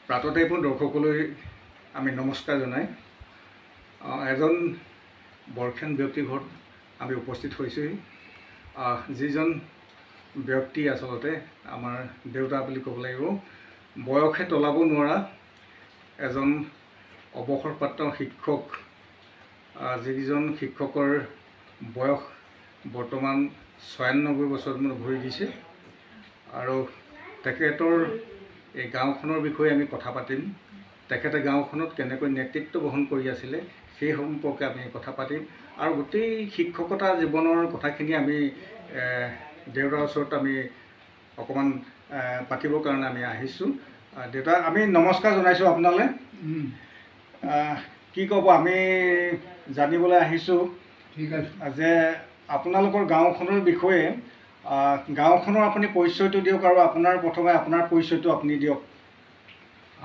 প্ৰাতঃটাইপৰ দৰ্শকলৈ আমি নমস্কাৰ জনাই এজন বৰ্ষেন ব্যক্তিৰ ঘৰত আমি উপস্থিত হৈছোঁহি। যিজন ব্যক্তি আচলতে আমাৰ দেউতা বুলি ক'ব লাগিব, বয়সে তলাব নোৱাৰা এজন অৱসৰপ্ৰাপ্ত শিক্ষক, যিজন শিক্ষকৰ বয়স বৰ্তমান ৯৬ বছৰত ভৰি দিছে। আৰু তেখেতৰ এই গাঁওখনৰ বিষয়ে আমি কথা পাতিম। তেখেতে গাঁওখনত কেনেকৈ নেতৃত্ব বহন কৰি আছিলে সেই সম্পৰ্কে আমি কথা পাতিম। আৰু গোটেই শিক্ষকতা জীৱনৰ কথাখিনি আমি দেউতাৰ ওচৰত আমি অকণমান পাতিবৰ কাৰণে আমি আহিছোঁ। দেউতা, আমি নমস্কাৰ জনাইছোঁ আপোনালৈ। কি ক'ব, আমি জানিবলৈ আহিছোঁ ঠিক আছে যে আপোনালোকৰ গাঁওখনৰ বিষয়ে। গাঁওখনৰ আপুনি পৰিচয়টো দিয়ক, আৰু প্ৰথমে আপোনাৰ পৰিচয়টো আপুনি দিয়ক।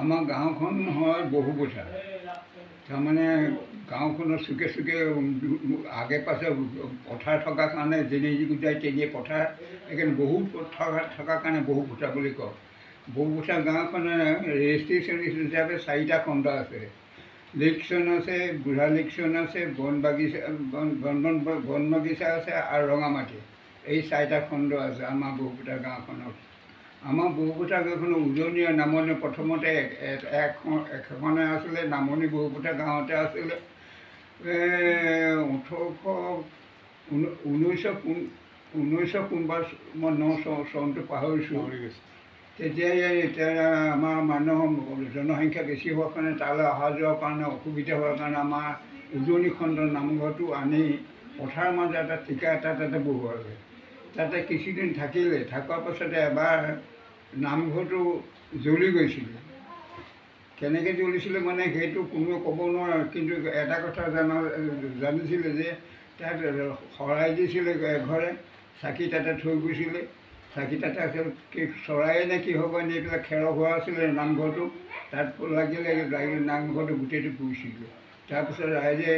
আমাৰ গাঁওখন হয় বহুপথাৰ। তাৰমানে গাঁওখনৰ চুকে চুকে আগে পাছে পথাৰ থকাৰ কাৰণে যেনে যি যায় তেনে পথাৰ, সেইকাৰণে বহুত থকাৰ কাৰণে বহুপথাৰ বুলি কয়। বহুপথাৰ গাঁওখনে ৰেজিষ্ট্ৰেশ্যন হিচাপে 4টা খণ্ড আছে। লেকচন আছে, বুঢ়া লেকচন আছে, বন বাগিচা আছে আৰু ৰঙামাটি। এই 4টা খণ্ড আছে আমাৰ বহুপথাৰ গাঁওখনত। আমাৰ বহুপথাৰ গাঁওখনৰ উজনি নামনি প্ৰথমতে এখনে আছিলে, নামনি বহুপথাৰ গাঁৱতে আছিলে। 1919 কোনোবা মই চনটো পাহৰিছোঁ। তেতিয়া আমাৰ জনসংখ্যা বেছি হোৱাৰ কাৰণে তালৈ অহা যোৱাৰ কাৰণে অসুবিধা হোৱাৰ কাৰণে আমাৰ উজনি খণ্ডৰ নামঘৰটো আনি পথাৰৰ মাজত এটা টিকা এটা তাতে বহুৱালে। তাতে কিছুদিন থাকিলে, থকাৰ পাছতে এবাৰ নামঘৰটো জ্বলি গৈছিলে। কেনেকৈ জ্বলিছিলে মানে সেইটো কোনেও ক'ব নোৱাৰে, কিন্তু এটা কথা জানিছিলে যে তাত শৰাই দিছিলে এঘৰে, চাকি তাতে থৈ গৈছিলে। চাকি তাতে আছিল, কি চৰায়ে নে কি হ'ব নি পেলাই খেৰৰ ঘৰ আছিলে নামঘৰটো, তাত লাগিলে নামঘৰটো গোটেইটো পুৰিছিলে। তাৰপিছত ৰাইজে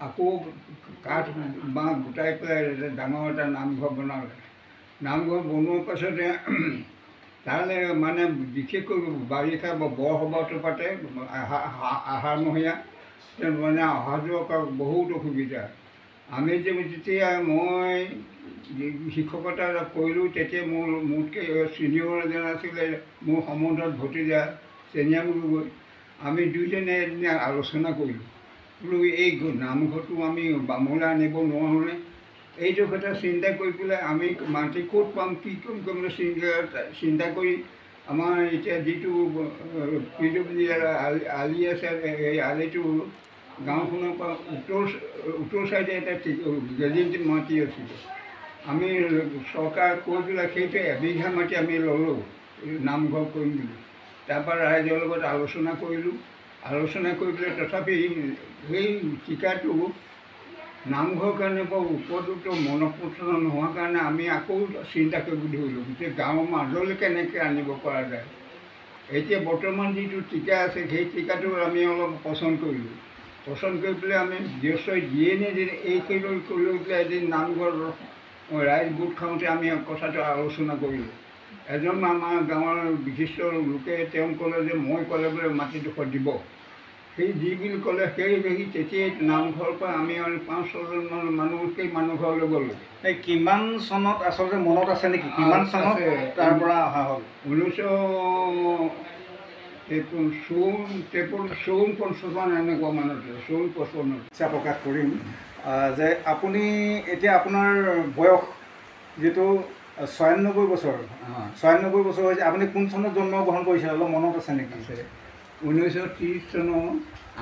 আকৌ কাঠ বাঁহ গোটাই পেলাই ডাঙৰ এটা নামঘৰ বনালে। নামঘৰ বনোৱাৰ পাছতে তালৈ মানে বিশেষকৈ বাৰিষা বৰসবাহটো পাতে আহাৰমহীয়া, মানে অহা যোৱা কৰা বহুত অসুবিধা। আমি যেতিয়া মই শিক্ষকতা কৰিলোঁ, তেতিয়া মোতকৈ ছিনিয়ৰ এজন আছিলে, মোৰ সম্বন্ধত ভতিজা চেনিয়াম গগৈ। আমি দুইজনে এদিন আলোচনা কৰিলোঁ, বোলো এই নামঘৰটো আমি বামলৈ আনিব নোৱাৰোঁনে? এইটো কথা চিন্তা কৰি পেলাই আমি মাটি ক'ত পাম, কি কৰিম চিন্তা কৰি আমাৰ এতিয়া যিটো PWD আলি আছে, এই আলিটো গাঁওখনৰ পৰা উত্তৰ চাইডে এটা গেজিটি মাটি আছিলে। আমি চৰকাৰ কৈ পেলাই সেইটো এবিঘা মাটি আমি ল'লোঁ নামঘৰ কৰিম বুলি। তাৰপৰা ৰাইজৰ লগত আলোচনা কৰিলোঁ। আলোচনা কৰি পেলাই তথাপি সেই টিকাটো নামঘৰৰ কাৰণে বৰ উপযুক্ত মনঃপূত নোহোৱাৰ কাৰণে আমি আকৌ চিন্তা কৰিব ধৰিলোঁ, গোটেই গাঁৱৰ মাজলৈ কেনেকৈ আনিব পৰা যায়। এতিয়া বৰ্তমান যিটো টিকা আছে, সেই টিকাটো আমি অলপ পচন্দ কৰিলোঁ। পচন্দ কৰি পেলাই আমি ব্যস্তই দিয়ে নিদিয়ে এই লৈ পেলাই এদিন নামঘৰ ৰাইজ গোট খাওঁতে আমি কথাটো আলোচনা কৰিলোঁ। এজন আমাৰ গাঁৱৰ বিশিষ্ট লোকে তেওঁ ক'লে যে মই ক'লে বোলে মাটিডোখৰ দিব। সেই যি বুলি ক'লে সেই তেতিয়াই নামঘৰৰ পৰা আমি 5-6জন মানুহ সেই মানুহ ঘৰলৈ গ'লোঁ। এই কিমান চনত আচলতে মনত আছে নেকি? কিমান চনত তাৰ পৰা অহা হ'ল? 1954 এনেকুৱা মানতে, 54 ইচ্ছা প্ৰকাশ কৰিম যে আপুনি এতিয়া আপোনাৰ বয়স যিটো 96 বছৰ, 96 বছৰ হৈছে। আপুনি কোন চনত জন্মগ্ৰহণ কৰিছিলে, অলপ মনত আছে নেকি? 1930 চনৰ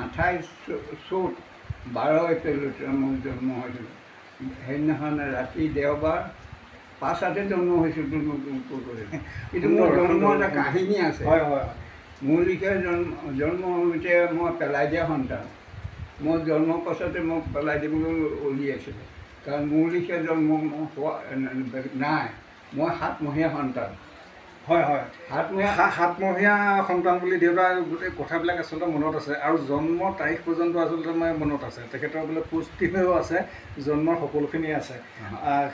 28 চ'ত 12 এপ্ৰিলত মোৰ জন্ম হৈছিল। সেইদিনাখন ৰাতি দেওবাৰ 5টাতে জন্ম হৈছিল। কিন্তু মোৰ জন্ম এটা কাহিনী আছে। হয় হয়। মোৰ লিখীয়া জন্ম হওঁতে মই পেলাই দিয়া সন্তান। মই জন্মৰ পাছতে মোক পেলাই দিবলৈ উলিয়াইছিলে, কাৰণ মোৰ লিখীয়া জন্ম নাই। মই 7মহীয়া সন্তান। হয় হয়, 7মহীয়া সন্তান বুলি দেউতাৰ গোটেই কথাবিলাক আচলতে মনত আছে, আৰু জন্মৰ তাৰিখ পৰ্যন্ত আচলতে মই মনত আছে। তেখেতৰ বোলে পুষ্টিও আছে, জন্মৰ সকলোখিনি আছে।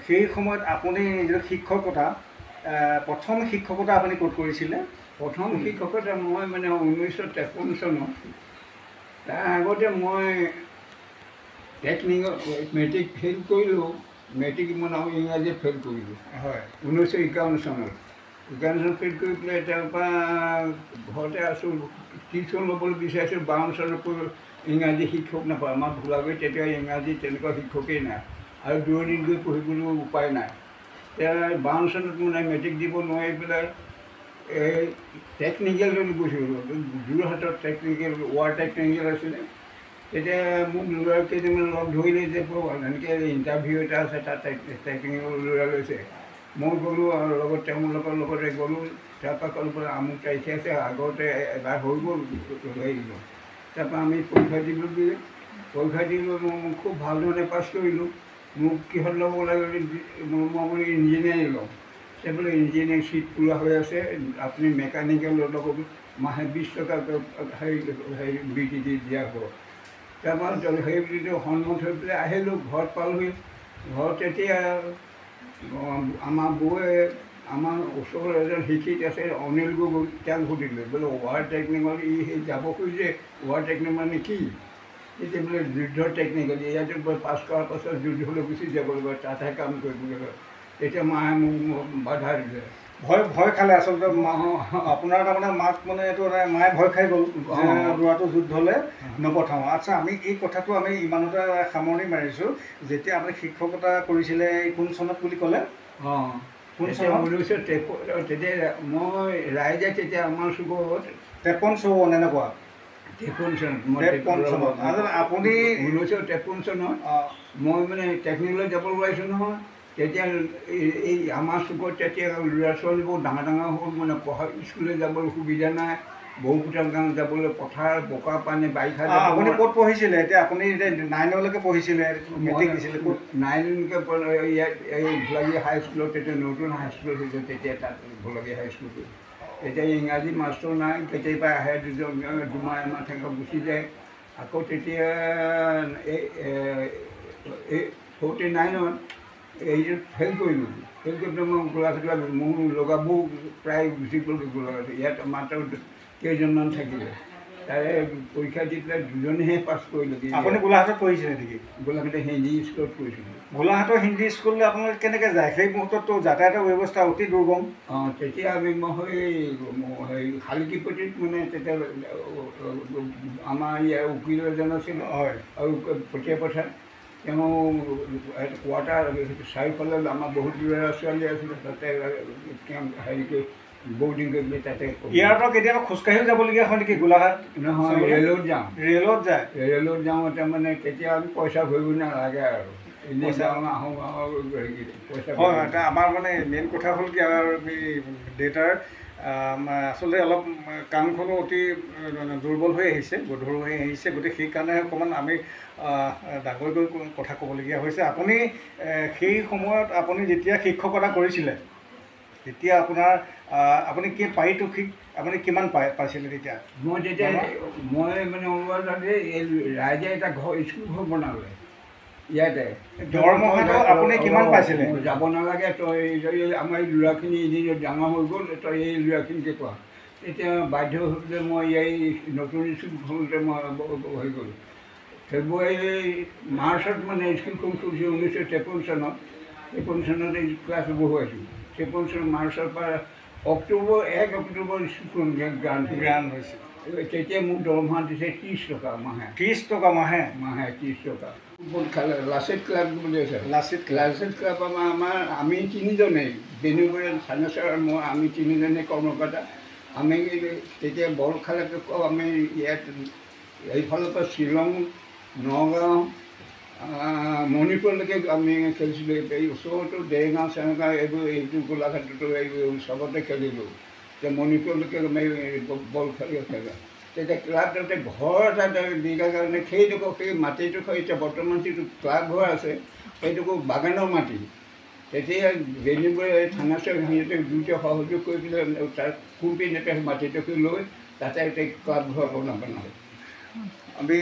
সেই সময়ত আপুনি যিটো শিক্ষকতা, প্ৰথম শিক্ষকতা আপুনি ক'ত কৰিছিলে? প্ৰথম শিক্ষকতা মই মানে 1953 চনত তাৰ আগতে মই টেকনিকেল মেট্ৰিক ফেইল কৰিলোঁ। মেট্ৰিক মই ইংৰাজীত ফেইল কৰিলোঁ হয় 1951 চনত। 51 চনত ফেইল কৰি পেলাই তাৰপৰা ঘৰতে আছোঁ, টিউশ্যন ল'বলৈ বিচাৰিছোঁ। 52 চনত ইংৰাজী শিক্ষক নাপায়। আমাৰ ভোলাগুৰিত তেতিয়া ইংৰাজী তেনেকুৱা শিক্ষকেই নাই আৰু দূৰণিত গৈ পঢ়িবলৈও উপায় নাই। এতিয়া 52 চনত মানে মেট্ৰিক দিব নোৱাৰি পেলাই এই টেকনিকেললৈ গৈছিলোঁ। যোৰহাটত টেকনিকেল ৱাৰ টেকনিকেল আছিলে। তেতিয়া মোক ল'ৰা কেইজনমান লগ ধৰিলে যে এনেকৈ ইণ্টাৰভিউ এটা আছে, তাত টেকনিকেল ল'ৰা লৈছে। মই গ'লোঁ আৰু লগত তেওঁলোকৰ লগতে গ'লোঁ। তাৰপৰা ক'লোঁ বোলে আমুক তাৰিখে আছে, আগতে এবাৰ হৈ গ'ল হেৰি। তাৰপৰা আমি পৰীক্ষা দিলোঁ। পৰীক্ষা দিলোঁ, মই খুব ভাল ধৰণে পাছ কৰিলোঁ। মোক কিহত ল'ব লাগে মই বোলো ইঞ্জিনিয়াৰিং লওঁ। সেই বোলে ইঞ্জিনিয়াৰিং চিট পূৰা হৈ আছে, আপুনি মেকানিকেল ল'ব, মাহে 20 টকা হেৰি বৃত্তি দিয়া হ'ব। তাৰপৰা সেই বুলি সন্মত হৈ পেলাই আহিলোঁ। ঘৰত পালোঁহি। ঘৰত তেতিয়া আমাৰ বৌয়ে আমাৰ ওচৰৰ এজন শিক্ষিত আছে অনিল গগৈ, তেওঁক সুধিলোঁ বোলে ৱাৰ টেকনিকেল সেই যাব খুজিছে, ৱাৰ টেকনিক মানে কি? এতিয়া বোলে যুদ্ধৰ টেকনিকেল, ইয়াতে পাছ কৰাৰ পাছত যুদ্ধলৈ গুচি যাব লাগিব, তাতহে কাম কৰিবলৈ হয়। তেতিয়া মায়ে মোক বাধা দিলে। ভয় খালে আচলতে আপোনাৰ তাৰমানে মাক মানে এইটো মায়ে ভয় খাই গ'ল যে ল'ৰাটো যুদ্ধলৈ নপঠাওঁ। আচ্ছা, আমি এই কথাটো আমি ইমানতে সামৰণি মাৰিছোঁ। যেতিয়া আপুনি শিক্ষকতা কৰিছিলে কোন চনত বুলি ক'লে? কোন চনত? 1953। তেতিয়া মই ৰাইজে তেতিয়া আমাৰ চুবুৰত 53-54 এনেকুৱা 53 চনত। আপুনি 1953 চনত মই মানে টেকনিকেলত যাব ওলাইছোঁ নহয়। তেতিয়া এই আমাৰ চুকত তেতিয়া ল'ৰা ছোৱালীবোৰ ডাঙৰ ডাঙৰ হ'ল, মানে পঢ়া স্কুললৈ যাবলৈ সুবিধা নাই। বহুপুতাল গাঁও যাবলৈ পথাৰ বোকা পানী বাৰিষা। আপুনি ক'ত পঢ়িছিলে? এতিয়া আপুনি এতিয়া 9লৈকে পঢ়িছিলে, মেট্ৰিক দিছিলে ক'ত? 9লৈকে ইয়াত এই ভোলাগী হাইস্কুলত, তেতিয়া নতুন হাইস্কুল হৈছিল তেতিয়া তাত ভোলাগী হাইস্কুলটো। তেতিয়া ইংৰাজী মাষ্টৰ নাই, কেতিয়াবা আহে দুমাহ এমাহ তেনেকৈ গুচি যায়। আকৌ তেতিয়া এই 49ত এইটোত ফেইল কৰিলোঁ। ফেইল কৰি পেলাই মই গোলাঘাট মোৰ লগাবোৰ প্ৰায় গুচি গ'ল গোলাঘাট। ইয়াত মাত্ৰ কেইজনমান থাকিলে। তাৰে পৰীক্ষা দি পেলাই 2জনেহে পাছ কৰিলোঁ। আপুনি গোলাঘাটত পঢ়িছিলে নেকি? গোলাঘাটে হিন্দী স্কুলত পঢ়িছিলোঁ। গোলাঘাটৰ হিন্দী স্কুললৈ আপোনালোকে কেনেকৈ যায়? সেই মুহূৰ্তততো যাতায়াতৰ ব্যৱস্থা অতি দুৰ্গম। তেতিয়া আমি হেৰি শালিকীপতিত মানে তেতিয়া আমাৰ ইয়াৰ উকিল এজন আছিল। হয়। আৰু পঠিয়াই পঠায় তেওঁ কোৱাৰ্টাৰ চাৰিওফালে আমাৰ বহুত ল'ৰা ছোৱালী আছিলে। তাতে তেওঁ হেৰি কৰি বৰ্ডিং কৰি পেলাই তাতে। ইয়াৰ পৰা কেতিয়াবা খোজকাঢ়িও যাবলগীয়া হয় নেকি গোলাঘাট? নহয়, ৰেলত যাওঁ। ৰেলত যায়? ৰেলত যাওঁ। তাৰমানে তেতিয়া আমি পইচা ভৰিব নালাগে আৰু এনেই যাওঁ, আহোঁ আৰু পইচা। হয়, এতিয়া আমাৰ মানে মেইন কথা হ'ল কি, আমাৰ দেউতাৰ আচলতে অলপ কাণখনো অতি দুৰ্বল হৈ আহিছে, গধুৰ হৈ আহিছে। গতিকে সেইকাৰণে অকণমান আমি ডাঙৰকৈ কথা ক'বলগীয়া হৈছে। আপুনি সেই সময়ত আপুনি যেতিয়া শিক্ষকতা কৰিছিলে, তেতিয়া আপুনি কি পাৰিতোষিক আপুনি কিমান পাইছিলে তেতিয়া? মই মানে অনুবাদে এই ৰাইজে এটা স্কুল ঘৰ বনালে ইয়াতে। দৰমহাটো আপুনি কিমান পাইছিলে? যাব নালাগে, তই আমাৰ এই ল'ৰাখিনি এদিন ডাঙৰ হৈ গ'ল, তই এই ল'ৰাখিনিকে কোৱা। তেতিয়া বাধ্য হৈ পেলাই মই এই নতুন স্কুলখনতে মই হৈ গ'লোঁ। ফেব্ৰুৱাৰী মাৰ্চত মানে স্কুলখন খুলিছোঁ 1953 চনত। 53 চনত এই ক্লাছ বহুৱাইছোঁ। 53 চনত মাৰ্চৰ পৰা অক্টোবৰ 1 অক্টোবৰ স্কুলখন গ্ৰাণ্ড হৈছিল। তেতিয়া মোক দৰমহা দিছে 30 টকা মাহে। 30 টকা মাহে? মাহে 30 টকা। লাচিত ক্লাব বুলি আছে। লাচিত ক্লাব আমি 3জনেই, বেনুবুঢ়া, থানেশ্বৰ আৰু মই, আমি 3জনেই কৰ্মকৰ্তা। আমি তেতিয়া বল খেলাকৈ কওঁ আমি ইয়াত এইফালৰ পৰা শ্বিলং, নগাঁও, মণিপুৰলৈকে আমি খেলিছিলোঁ। এই ওচৰতো দেৰগাঁও চেৰগাঁও এইটো গোলাঘাটতো এইবোৰ চবতে খেলিলোঁ। এতিয়া মণিপুৰলৈকে আমি বল খেলোঁ। তেতিয়া ক্লাবটোতে ঘৰ এটা দিয়াৰ কাৰণে সেইডোখৰ সেই মাটিডোখৰ এতিয়া বৰ্তমান যিটো ক্লাব ঘৰ আছে সেইডোখৰ বাগানৰ মাটি। তেতিয়া বেনুবুঢ়া থানেশ্বৰ সিহঁতে দুয়োটা সহযোগ কৰি পেলাই তাত কোনপিনে মাটিডোখৰ লৈ তাতে ক্লাব ঘৰ বনাব। আমি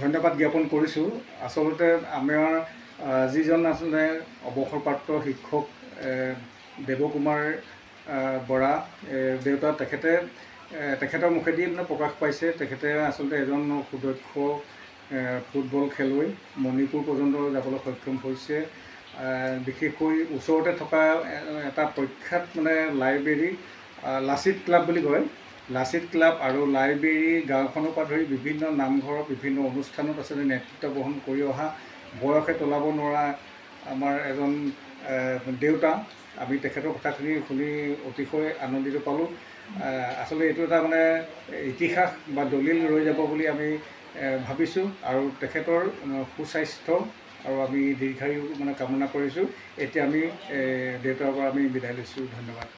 ধন্যবাদ জ্ঞাপন কৰিছোঁ। আচলতে আমাৰ যিজন আচলতে অৱসৰপ্ৰাপ্ত শিক্ষক দেৱকুমাৰ বৰা দেউতা তেখেতৰ মুখেদি মানে প্ৰকাশ পাইছে তেখেতে আচলতে এজন সুদক্ষ ফুটবল খেলুৱৈ মণিপুৰ পৰ্যন্ত যাবলৈ সক্ষম হৈছে বিশেষকৈ ওচৰতে থকা এটা প্ৰখ্যাত মানে লাইব্ৰেৰী লাচিত ক্লাব বুলি কয় লাচিত ক্লাব আৰু লাইব্ৰেৰী গাঁওখনৰ পৰা ধৰি বিভিন্ন নামঘৰৰ বিভিন্ন অনুষ্ঠানত আচলতে নেতৃত্ব বহন কৰি অহা বয়সে তলাব নোৱাৰা আমাৰ এজন দেউতা আমি তেখেতৰ কথাখিনি শুনি অতিশয় আনন্দিত পালোঁ আচলতে এইটো এটা মানে ইতিহাস বা দলিল ৰৈ যাব বুলি আমি ভাবিছোঁ আৰু তেখেতৰ সুস্বাস্থ্য আৰু আমি দীৰ্ঘায়ু মানে কামনা কৰিছোঁ এতিয়া আমি দেউতাৰ পৰা আমি বিদায় লৈছোঁ ধন্যবাদ